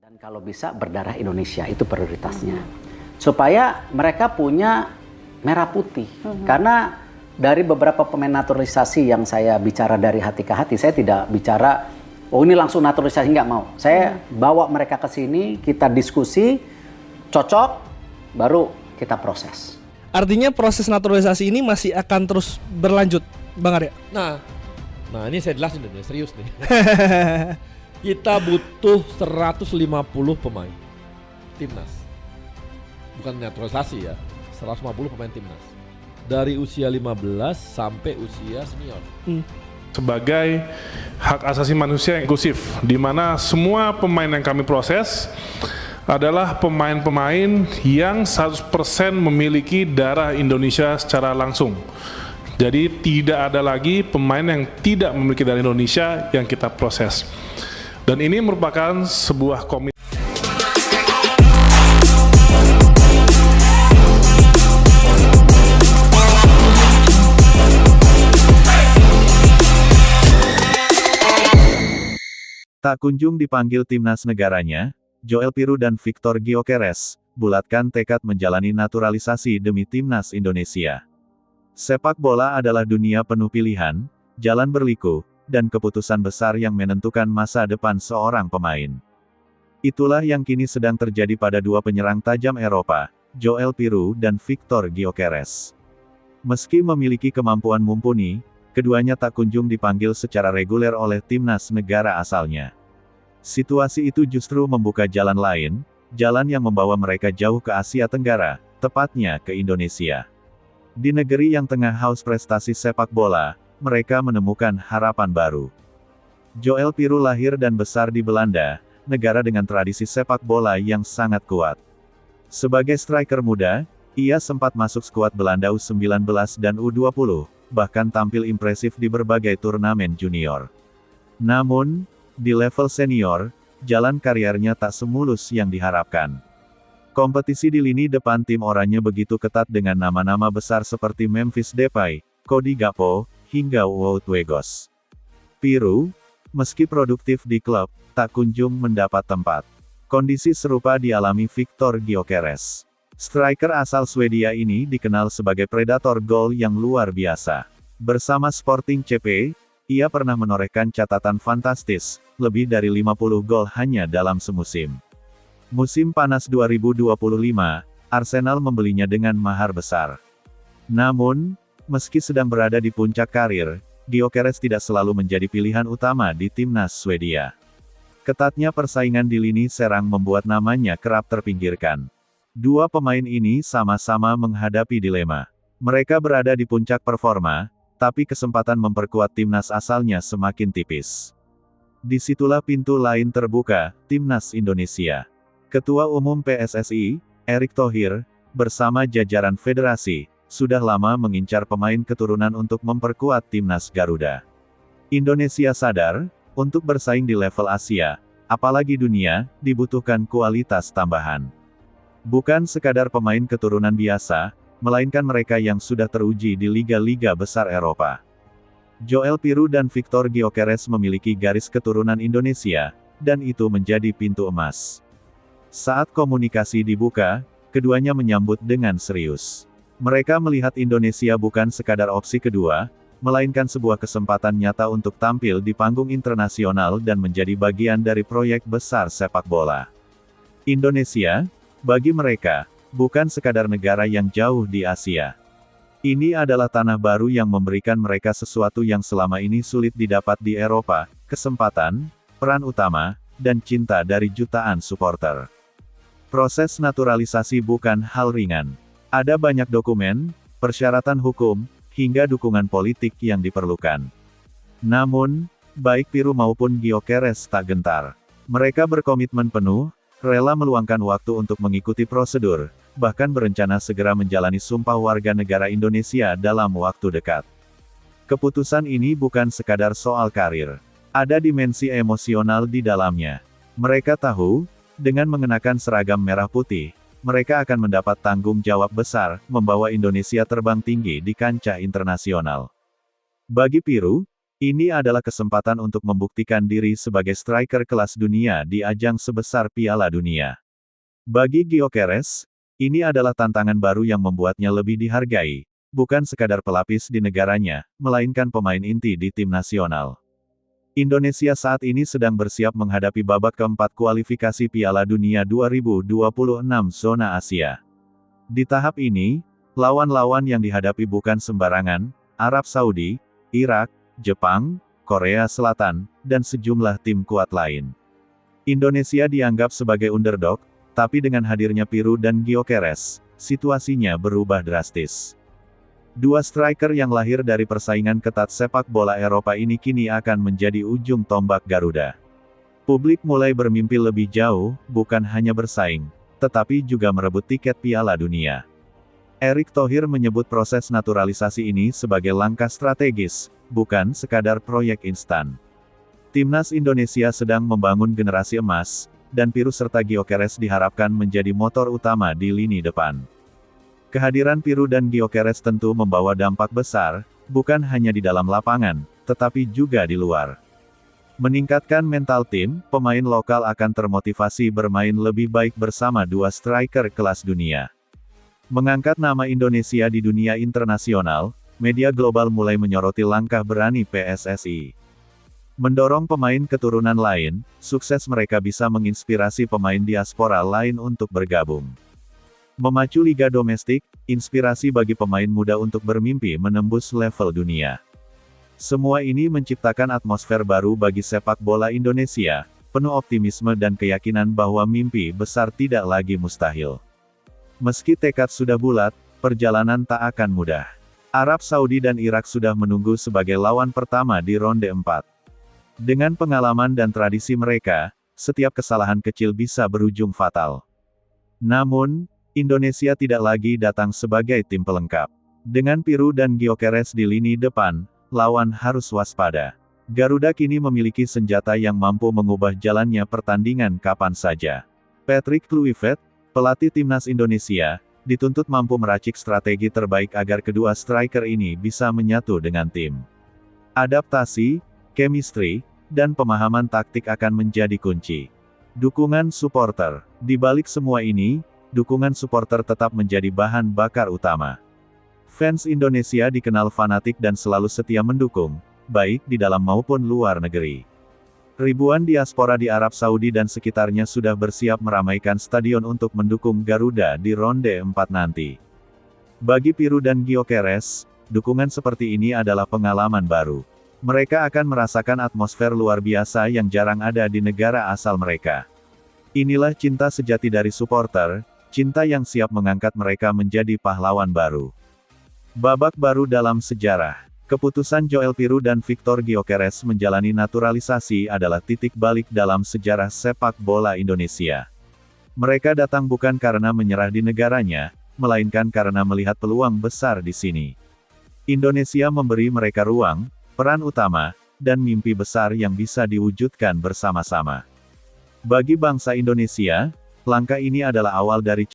Dan kalau bisa berdarah Indonesia, itu prioritasnya. Supaya mereka punya merah putih. Karena dari beberapa pemain naturalisasi yang saya bicara dari hati ke hati, saya tidak bicara, oh ini langsung naturalisasi, nggak mau. Saya bawa mereka ke sini, kita diskusi, cocok, baru kita proses. Artinya proses naturalisasi ini masih akan terus berlanjut, Bang Arya? Nah ini saya jelasin deh, serius nih. Kita butuh 150 pemain timnas. Bukan naturalisasi ya, 150 pemain timnas. Dari usia 15 sampai usia senior. Sebagai hak asasi manusia yang inklusif, di mana semua pemain yang kami proses adalah pemain-pemain yang 100% memiliki darah Indonesia secara langsung. Jadi tidak ada lagi pemain yang tidak memiliki darah Indonesia yang kita proses. Dan ini merupakan sebuah komitmen. Tak kunjung dipanggil timnas negaranya, Joel Piru dan Victor Gyökeres bulatkan tekad menjalani naturalisasi demi timnas Indonesia. Sepak bola adalah dunia penuh pilihan, jalan berliku, dan keputusan besar yang menentukan masa depan seorang pemain. Itulah yang kini sedang terjadi pada dua penyerang tajam Eropa, Joel Piru dan Victor Gyökeres. Meski memiliki kemampuan mumpuni, keduanya tak kunjung dipanggil secara reguler oleh timnas negara asalnya. Situasi itu justru membuka jalan lain, jalan yang membawa mereka jauh ke Asia Tenggara, tepatnya ke Indonesia. Di negeri yang tengah haus prestasi sepak bola, mereka menemukan harapan baru. Joel Piru lahir dan besar di Belanda, negara dengan tradisi sepak bola yang sangat kuat. Sebagai striker muda, ia sempat masuk skuad Belanda U19 dan U20, bahkan tampil impresif di berbagai turnamen junior. Namun, di level senior, jalan karirnya tak semulus yang diharapkan. Kompetisi di lini depan tim oranye begitu ketat dengan nama-nama besar seperti Memphis Depay, Cody Gakpo, hingga Wout Weghorst. Piru, meski produktif di klub, tak kunjung mendapat tempat. Kondisi serupa dialami Victor Gyökeres. Striker asal Swedia ini dikenal sebagai predator gol yang luar biasa. Bersama Sporting CP, ia pernah menorehkan catatan fantastis, lebih dari 50 gol hanya dalam semusim. Musim panas 2025, Arsenal membelinya dengan mahar besar. Namun, meski sedang berada di puncak karir, Gyökeres tidak selalu menjadi pilihan utama di timnas Swedia. Ketatnya persaingan di lini serang membuat namanya kerap terpinggirkan. Dua pemain ini sama-sama menghadapi dilema. Mereka berada di puncak performa, tapi kesempatan memperkuat timnas asalnya semakin tipis. Disitulah pintu lain terbuka, timnas Indonesia. Ketua Umum PSSI, Erick Thohir, bersama jajaran federasi, sudah lama mengincar pemain keturunan untuk memperkuat timnas Garuda. Indonesia sadar, untuk bersaing di level Asia, apalagi dunia, dibutuhkan kualitas tambahan. Bukan sekadar pemain keturunan biasa, melainkan mereka yang sudah teruji di liga-liga besar Eropa. Joel Piru dan Victor Gyökeres memiliki garis keturunan Indonesia, dan itu menjadi pintu emas. Saat komunikasi dibuka, keduanya menyambut dengan serius. Mereka melihat Indonesia bukan sekadar opsi kedua, melainkan sebuah kesempatan nyata untuk tampil di panggung internasional dan menjadi bagian dari proyek besar sepak bola. Indonesia, bagi mereka, bukan sekadar negara yang jauh di Asia. Ini adalah tanah baru yang memberikan mereka sesuatu yang selama ini sulit didapat di Eropa, kesempatan, peran utama, dan cinta dari jutaan supporter. Proses naturalisasi bukan hal ringan. Ada banyak dokumen, persyaratan hukum, hingga dukungan politik yang diperlukan. Namun, baik Piru maupun Gyökeres tak gentar. Mereka berkomitmen penuh, rela meluangkan waktu untuk mengikuti prosedur, bahkan berencana segera menjalani sumpah warga negara Indonesia dalam waktu dekat. Keputusan ini bukan sekadar soal karir. Ada dimensi emosional di dalamnya. Mereka tahu, dengan mengenakan seragam merah putih, mereka akan mendapat tanggung jawab besar, membawa Indonesia terbang tinggi di kancah internasional. Bagi Piru, Ini adalah kesempatan untuk membuktikan diri sebagai striker kelas dunia di ajang sebesar Piala Dunia. Bagi Gyökeres, ini adalah tantangan baru yang membuatnya lebih dihargai, bukan sekadar pelapis di negaranya, melainkan pemain inti di tim nasional. Indonesia saat ini sedang bersiap menghadapi babak keempat kualifikasi Piala Dunia 2026 zona Asia. Di tahap ini, lawan-lawan yang dihadapi bukan sembarangan, Arab Saudi, Irak, Jepang, Korea Selatan, dan sejumlah tim kuat lain. Indonesia dianggap sebagai underdog, tapi dengan hadirnya Piru dan Gyökeres, situasinya berubah drastis. Dua striker yang lahir dari persaingan ketat sepak bola Eropa ini kini akan menjadi ujung tombak Garuda. Publik mulai bermimpi lebih jauh, bukan hanya bersaing, tetapi juga merebut tiket Piala Dunia. Erick Thohir menyebut proses naturalisasi ini sebagai langkah strategis, bukan sekadar proyek instan. Timnas Indonesia sedang membangun generasi emas, dan Piru serta Gyökeres diharapkan menjadi motor utama di lini depan. Kehadiran Piru dan Gyökeres tentu membawa dampak besar, bukan hanya di dalam lapangan, tetapi juga di luar. Meningkatkan mental tim, pemain lokal akan termotivasi bermain lebih baik bersama dua striker kelas dunia. Mengangkat nama Indonesia di dunia internasional, media global mulai menyoroti langkah berani PSSI. Mendorong pemain keturunan lain, sukses mereka bisa menginspirasi pemain diaspora lain untuk bergabung. Memacu liga domestik, inspirasi bagi pemain muda untuk bermimpi menembus level dunia. Semua ini menciptakan atmosfer baru bagi sepak bola Indonesia, penuh optimisme dan keyakinan bahwa mimpi besar tidak lagi mustahil. Meski tekad sudah bulat, perjalanan tak akan mudah. Arab Saudi dan Irak sudah menunggu sebagai lawan pertama di ronde 4. Dengan pengalaman dan tradisi mereka, setiap kesalahan kecil bisa berujung fatal. Namun, Indonesia tidak lagi datang sebagai tim pelengkap. Dengan Piru dan Gyökeres di lini depan, lawan harus waspada. Garuda kini memiliki senjata yang mampu mengubah jalannya pertandingan kapan saja. Patrick Kluivert, pelatih timnas Indonesia, dituntut mampu meracik strategi terbaik agar kedua striker ini bisa menyatu dengan tim. Adaptasi, chemistry, dan pemahaman taktik akan menjadi kunci. Dukungan supporter. Di balik semua ini, dukungan supporter tetap menjadi bahan bakar utama. Fans Indonesia dikenal fanatik dan selalu setia mendukung, baik di dalam maupun luar negeri. Ribuan diaspora di Arab Saudi dan sekitarnya sudah bersiap meramaikan stadion untuk mendukung Garuda di ronde 4 nanti. Bagi Piru dan Gyökeres, dukungan seperti ini adalah pengalaman baru. Mereka akan merasakan atmosfer luar biasa yang jarang ada di negara asal mereka. Inilah cinta sejati dari supporter, cinta yang siap mengangkat mereka menjadi pahlawan baru. Babak baru dalam sejarah. Keputusan Joel Piru dan Victor Gyökeres menjalani naturalisasi adalah titik balik dalam sejarah sepak bola Indonesia. Mereka datang bukan karena menyerah di negaranya, melainkan karena melihat peluang besar di sini. Indonesia memberi mereka ruang, peran utama, dan mimpi besar yang bisa diwujudkan bersama-sama. Bagi bangsa Indonesia, langkah ini adalah awal dari